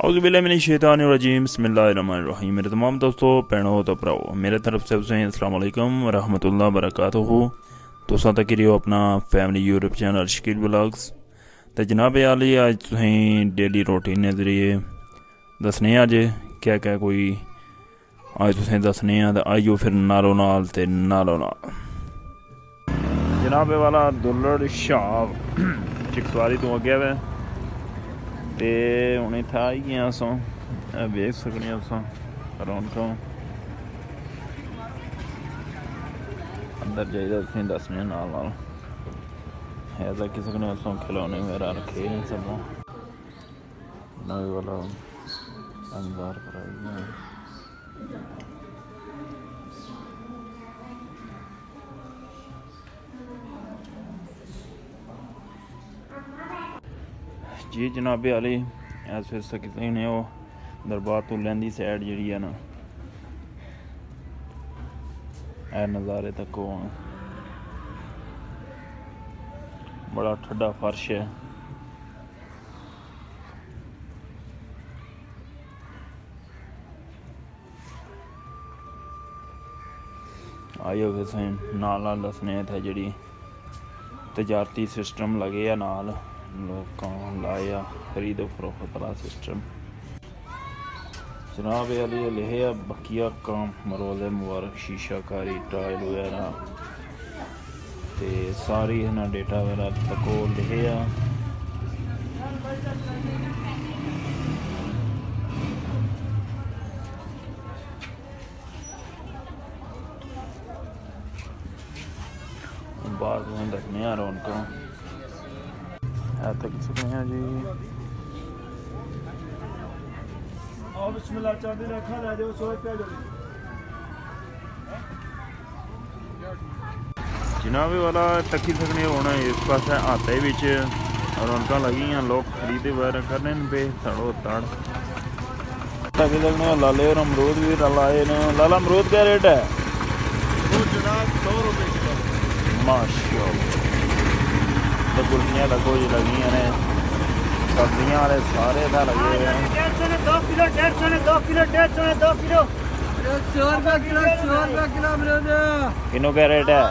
औज़ुबिल्लाहिमिनश्शैतानिर्रजीम बिस्मिल्लाहिर्रहमानिर्रहीम। मेरे तमाम दोस्तों भैनों तो भराओ मेरे तरफ से अस्सलाम वालेकुम रहमतुल्लाह बरकातुहू। तुसां तक रहो अपना family YouTube channel Shakeel vlogs. तो जनाब आली अज तुसें डेली रूटीन के जरिए दसने अज क्या क्या कोई अज तुसें दसने तो आइयो फिर नालो नाल ते नालो नाल। जनाब वाला दुल्हड़ शाह चिकसवारी तो अगे वे ते हूँ इत्थै आई गए असां वेख सकने असां रौनकां अंदर जाइए तुसें दसने नाल नाल है तो कि सकने असां खिलौने वगैरह रखे हैं सब नवे वाला अंदर कराई जी जनाबे आली इस फिर सकते ने वो दरबार तो लैंदी साइड जी है ना नज़ारे तक हो बड़ा ठंडा फर्श है। आइयो फिर नाल नाल दसने थे जी तजारती सिस्टम लगे आ नाल लोगों लाया खरीदो फरोख्त वाला सिस्टम। जनाब अली लिखे बकिया काम मरोज़े मुबारक शीशाकारी टाइल वगैरह ते सारी है ना डेटा वगैरह तको लिखे बाहर तुम दसने रौनकों तक सकते हैं जी। जनाबे वाला तकी सकने होना इस पास हाथे बिच रौनक लगी लोग खरीदे वगैरह करने पे तड़ो तड़ तकी सकने लाले और अमरूद भी लाए न। लाला अमरूद क्या रेट है? जनाब 100 रुपये किलो माशाअल्लाह। तो गुलियाँ लगो जी लगी ने सब्जियां वाले सारे था लगे हुए हैं। 2 किलो 150 किलो किनो क्या रेट है?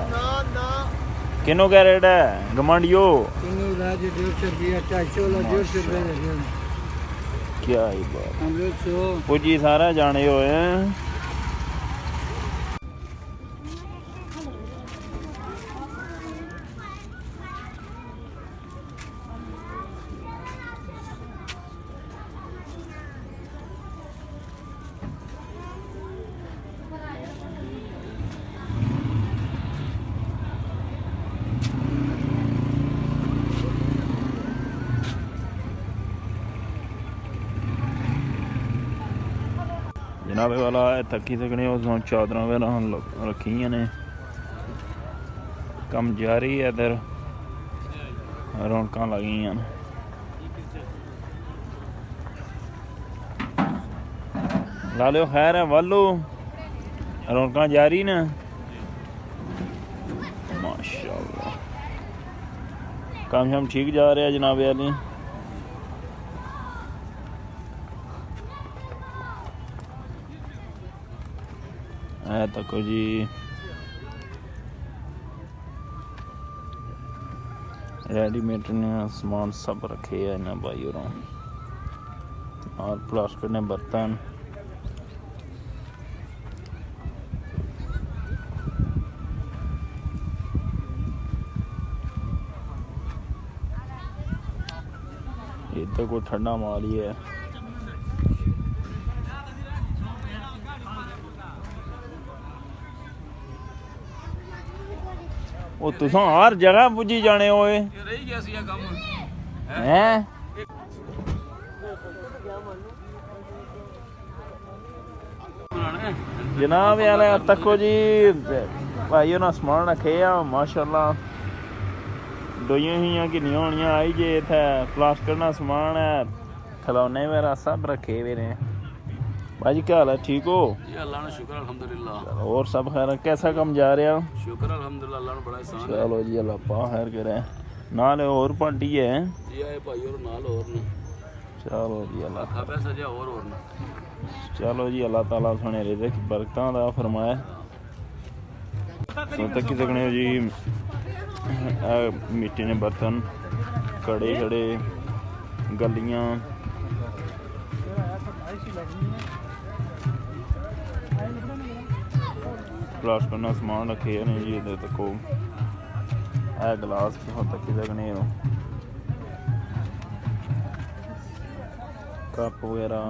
किनो क्या रेट है गमंडियो? क्या ही बात पुजी सारा जाने हुए हैं। जनाबे वाला थकी सकने उस चादर वगैरह रखी ने कम जारी है इधर रौनक लगी ला लो खैर है वालो रौनक जारी ने माशाअल्लाह काम शाम ठीक जा रहा है जनाबे वाली। तको जी रेडीमेड ने समान सब रखे है इन्हें भाई और प्लास्टिक ने बर्तन ये तो कोई ठंडा माल ही है। वो तुसां हर जगह पुजी जाने होए हैं। जनाब यार तको जी भाई ना समान रखे माशाअल्लाह डोइयां ही किन्नियां होनियां आई जे इत्थै प्लास्टिक ना समान है खिलौने वगैरह सब रखे हुए ने। भाजी क्या हाल है? ठीक हो? जी अल्लाह ने शुक्र अल्हम्दुलिल्लाह। और सब खैर कैसा काम जा रहा? शुक्र अल्हम्दुलिल्लाह अल्लाह ने बड़ा एहसान। चलो जी अल्लाह पा खैर करे नाल और पार्टी है जी आए भाई और नाल और ने चलो जी अल्लाह और चलो जी अल्लाह ताला सुने रिज़्क़ बरकतां दा फरमाए। तो तकी सकने हो जी मिट्टी ने बर्तन, कड़े शड़े, गलियां, प्लास्टिक का समान रखे ने जी। देखो ए गिलास तकी सकने हो, कप वगैरह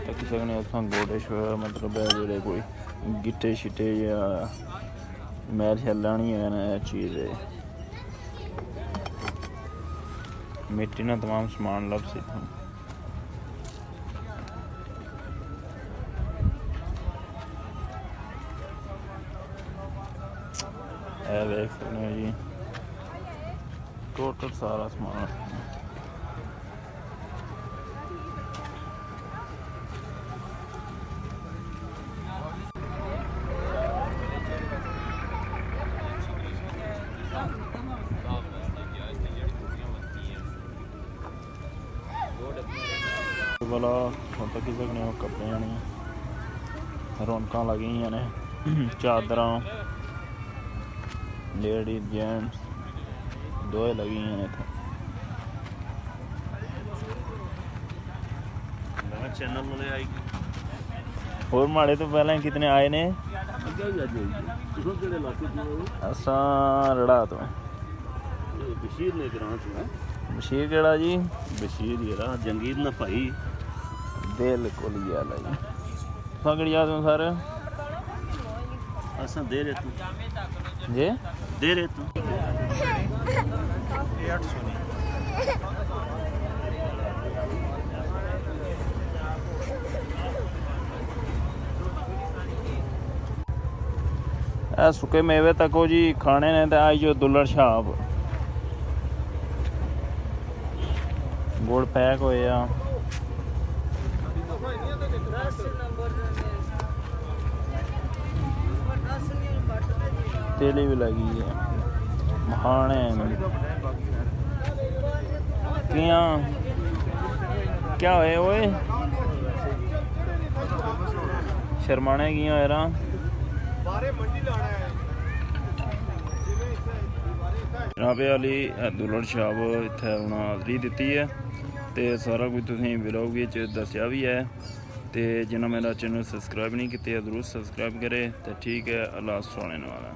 तकी सकने हो। गोडे मतलब जेह्ड़े कोई गिट्टे शिट्टे या मैल शैल लानी है ना चीज़ है। मिट्टी ना तमाम समान लभ सी देख सकते हो जी। टोटल सारा समान वाला हम तक सकने हो। कपड़े रौनक लगी ने, चादर लेडीज जेंट्स दोए लगी हैं इत्थे। चैनल वाले आई और माड़े तो पहले कितने आए ने? असा रड़ा तो बशीर ने ग्रां चो है। बशीर केड़ा जी? बशीर येरा जंगीर ना भाई बिल्कुल ही गल है जी। तुसां केड़ी याद हो सर? असा दे रे तू जे दे रे तू सुके मेवे तको जी खाने ने। तो आई जो दुल्हड़ छाप गुड़ पैक होया, तेली भी लगी है, मखाने किया क्या होए ओए शर्माने किया यार। जनाबे वाली दुल्हड़ छाप इत्थे उन्हें हाज़री दिती है तो सारा कुछ तुसें व्लॉग विच दस्सिया भी है। तो जिन्हें मेरा चैनल सबसक्राइब नहीं किया जरूर सबसक्राइब करे। तो ठीक है, अल्लाह सुने वाला।